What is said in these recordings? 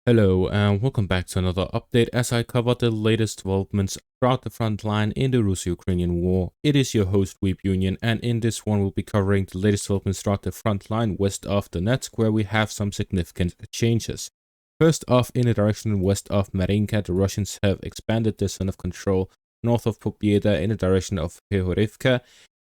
Hello and welcome back to another update as I cover the latest developments throughout the front line in the Russo-Ukrainian war. It is your host Weep Union, and in this one we'll be covering the latest developments throughout the front line west of Donetsk, where we have some significant changes. First off, in the direction west of Marinka, the Russians have expanded their zone of control north of Pobeda in the direction of Hehorivka.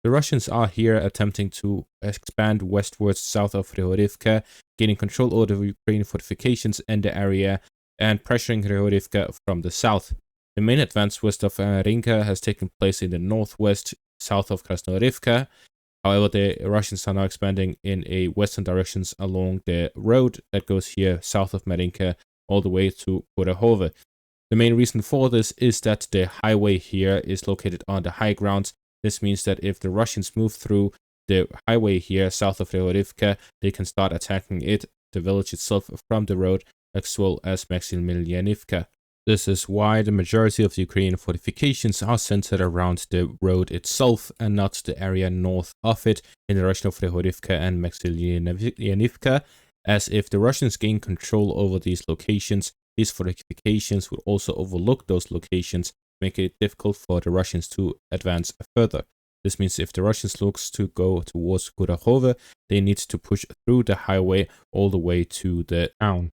The Russians are here attempting to expand westwards south of Hehorivka, gaining control over the Ukrainian fortifications in the area and pressuring Hehorivka from the south. The main advance west of Rinka has taken place in the northwest, south of Krasnohorivka. However, the Russians are now expanding in a western directions along the road that goes here south of Marinka all the way to Korohove. The main reason for this is that the highway here is located on the high grounds. This means that if the Russians move through the highway here south of Hehorivka, they can start attacking it, the village itself, from the road, as well as Maximilianivka. This is why the majority of the Ukrainian fortifications are centered around the road itself and not the area north of it in the direction of Hehorivka and Maximilianivka, as if the Russians gain control over these locations, these fortifications would also overlook those locations, make it difficult for the Russians to advance further. This means if the Russians look to go towards Korohove, they need to push through the highway all the way to the town.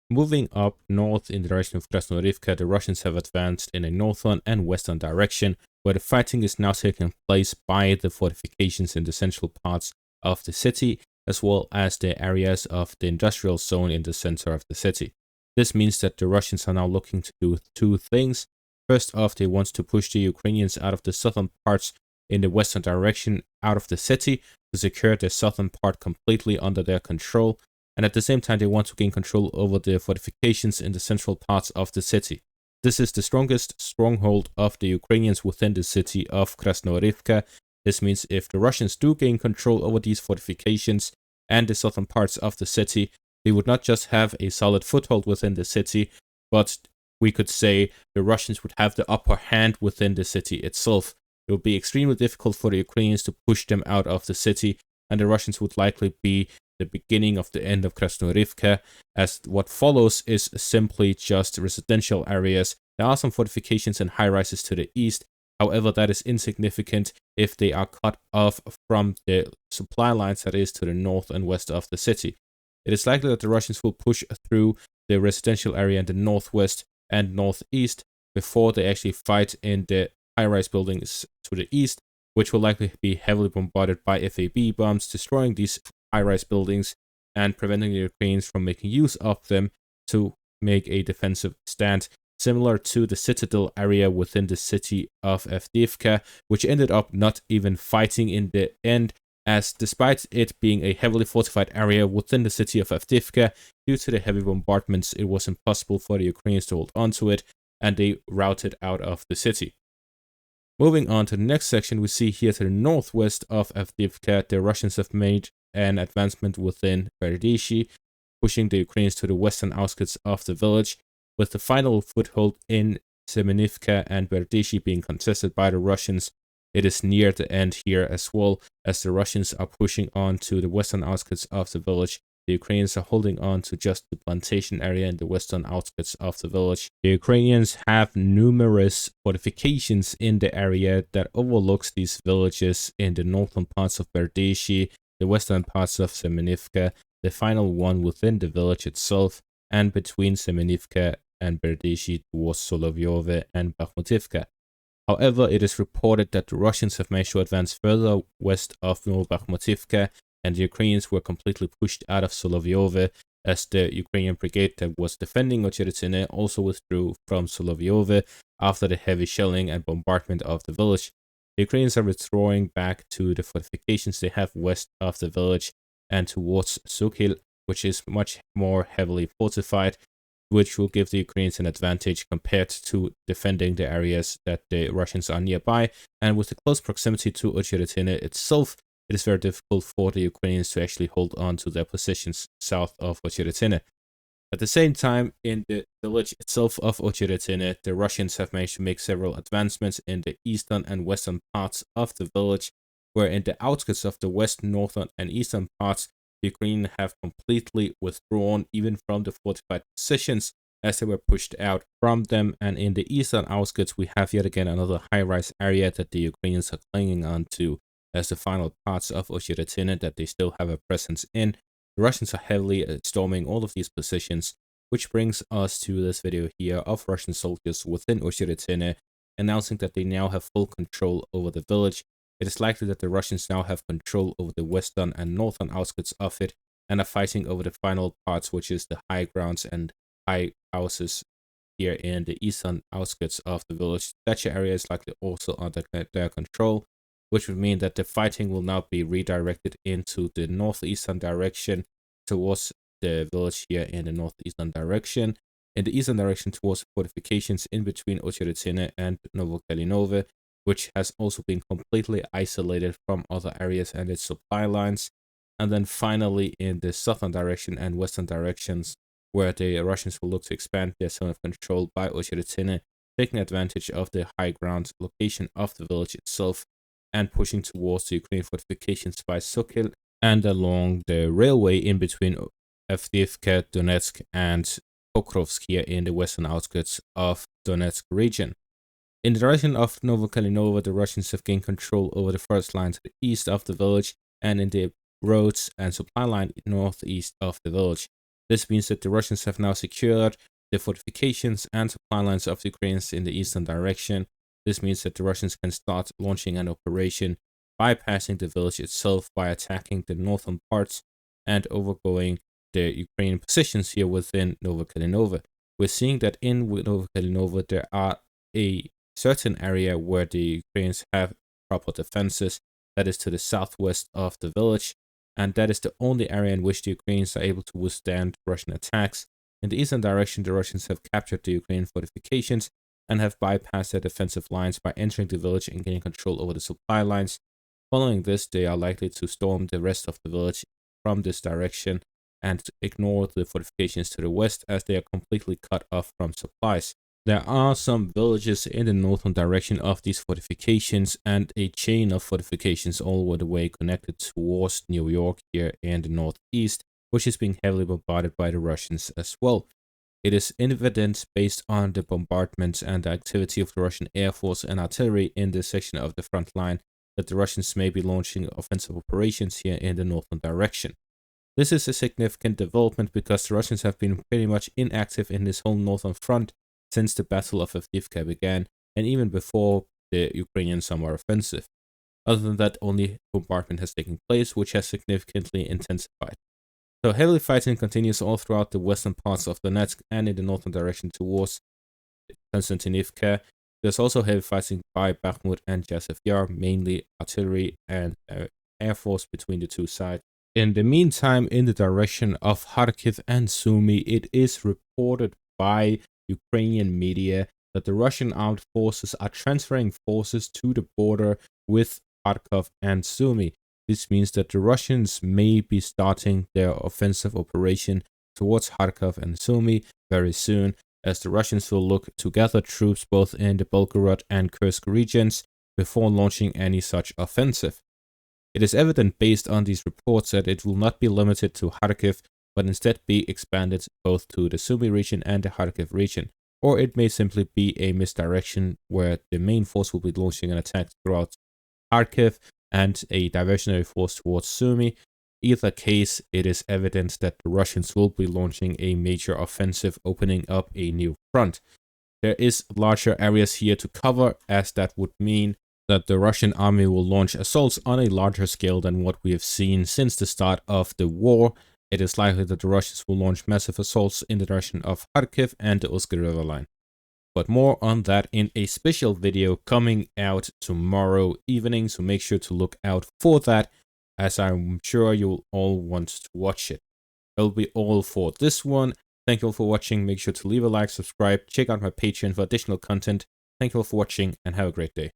Moving up north in the direction of Krasnohorivka, the Russians have advanced in a northern and western direction, where the fighting is now taking place by the fortifications in the central parts of the city, as well as the areas of the industrial zone in the center of the city. This means that the Russians are now looking to do two things. First off, they want to push the Ukrainians out of the southern parts in the western direction out of the city to secure the southern part completely under their control, and at the same time they want to gain control over the fortifications in the central parts of the city. This is the strongest stronghold of the Ukrainians within the city of Krasnohorivka. This means if the Russians do gain control over these fortifications and the southern parts of the city, they would not just have a solid foothold within the city, but we could say the Russians would have the upper hand within the city itself. It would be extremely difficult for the Ukrainians to push them out of the city, and the Russians would likely be the beginning of the end of Krasnohorivka, as what follows is simply just residential areas. There are some fortifications and high-rises to the east, however that is insignificant if they are cut off from the supply lines that is to the north and west of the city. It is likely that the Russians will push through the residential area in the northwest and northeast before they actually fight in the high-rise buildings to the east, which will likely be heavily bombarded by FAB bombs, destroying these high-rise buildings and preventing the Ukrainians from making use of them to make a defensive stand, similar to the citadel area within the city of Avdiivka, which ended up not even fighting in the end, as despite it being a heavily fortified area within the city of Avdiivka, due to the heavy bombardments, it was impossible for the Ukrainians to hold onto it, and they routed out of the city. Moving on to the next section, we see here to the northwest of Avdiivka, the Russians have made an advancement within Berdishi, pushing the Ukrainians to the western outskirts of the village, with the final foothold in Semenivka and Berdishi being contested by the Russians. It is near the end here as well, as the Russians are pushing on to the western outskirts of the village. The Ukrainians are holding on to just the plantation area in the western outskirts of the village. The Ukrainians have numerous fortifications in the area that overlooks these villages in the northern parts of Berdishi, the western parts of Semenivka, the final one within the village itself, and between Semenivka and Berdishi towards Solovyove and Bakhmutivka. However, it is reported that the Russians have managed to advance further west of Bakhmutivka, and the Ukrainians were completely pushed out of Solovyove, as the Ukrainian brigade that was defending Ocheretine also withdrew from Solovyove after the heavy shelling and bombardment of the village. The Ukrainians are withdrawing back to the fortifications they have west of the village and towards Sukhil, which is much more heavily fortified, which will give the Ukrainians an advantage compared to defending the areas that the Russians are nearby. And with the close proximity to Ocheretine itself, it is very difficult for the Ukrainians to actually hold on to their positions south of Ocheretine. At the same time, in the village itself of Ocheretine, the Russians have managed to make several advancements in the eastern and western parts of the village, where in the outskirts of the west, northern, and eastern parts, the Ukrainians have completely withdrawn even from the fortified positions as they were pushed out from them. And in the eastern outskirts, we have yet again another high-rise area that the Ukrainians are clinging onto as the final parts of Oshiretine that they still have a presence in. The Russians are heavily storming all of these positions, which brings us to this video here of Russian soldiers within Oshiretine announcing that they now have full control over the village. It is likely that the Russians now have control over the western and northern outskirts of it and are fighting over the final parts, which is the high grounds and high houses here in the eastern outskirts of the village. That area is likely also under their control, which would mean that the fighting will now be redirected into the northeastern direction towards the village here in the northeastern direction. In the eastern direction towards fortifications in between Oshiretine and Novokalinove, which has also been completely isolated from other areas and its supply lines. And then finally in the southern direction and western directions, where the Russians will look to expand their zone of control by Oshiretine, taking advantage of the high ground location of the village itself and pushing towards the Ukrainian fortifications by Sokil and along the railway in between Avdiivka, Donetsk, and Pokrovsk here in the western outskirts of Donetsk region. In the direction of Novokalinova, the Russians have gained control over the first line to the east of the village and in the roads and supply line northeast of the village. This means that the Russians have now secured the fortifications and supply lines of the Ukrainians in the eastern direction. This means that the Russians can start launching an operation bypassing the village itself by attacking the northern parts and overgoing the Ukrainian positions here within Novokalinova. We're seeing that in Novokalinova there are a certain area where the Ukrainians have proper defenses, that is to the southwest of the village, and that is the only area in which the Ukrainians are able to withstand Russian attacks. In the eastern direction, the Russians have captured the Ukrainian fortifications and have bypassed their defensive lines by entering the village and gaining control over the supply lines. Following this, they are likely to storm the rest of the village from this direction and ignore the fortifications to the west as they are completely cut off from supplies. There are some villages in the northern direction of these fortifications and a chain of fortifications all the way connected towards New York here in the northeast, which is being heavily bombarded by the Russians as well. It is evident based on the bombardments and the activity of the Russian Air Force and artillery in this section of the front line that the Russians may be launching offensive operations here in the northern direction. This is a significant development because the Russians have been pretty much inactive in this whole northern front since the Battle of Avdiivka began, and even before the Ukrainian summer offensive. Other than that, only bombardment has taken place, which has significantly intensified. So heavily fighting continues all throughout the western parts of Donetsk and in the northern direction towards Konstantinivka. There's also heavy fighting by Bakhmut and Jazov Yar, mainly artillery and air force between the two sides. In the meantime, in the direction of Kharkiv and Sumy, it is reported by Ukrainian media that the Russian armed forces are transferring forces to the border with Kharkiv and Sumy. This means that the Russians may be starting their offensive operation towards Kharkiv and Sumy very soon, as the Russians will look to gather troops both in the Belgorod and Kursk regions before launching any such offensive. It is evident based on these reports that it will not be limited to Kharkiv, but instead be expanded both to the Sumy region and the Kharkiv region, or it may simply be a misdirection where the main force will be launching an attack throughout Kharkiv and a diversionary force towards Sumy. Either case, it is evident that the Russians will be launching a major offensive, opening up a new front. There is larger areas here to cover, as that would mean that the Russian army will launch assaults on a larger scale than what we have seen since the start of the war. It is likely that the Russians will launch massive assaults in the direction of Kharkiv and the Usk River line. But more on that in a special video coming out tomorrow evening, so make sure to look out for that, as I'm sure you'll all want to watch it. That'll be all for this one. Thank you all for watching. Make sure to leave a like, subscribe, check out my Patreon for additional content. Thank you all for watching and have a great day.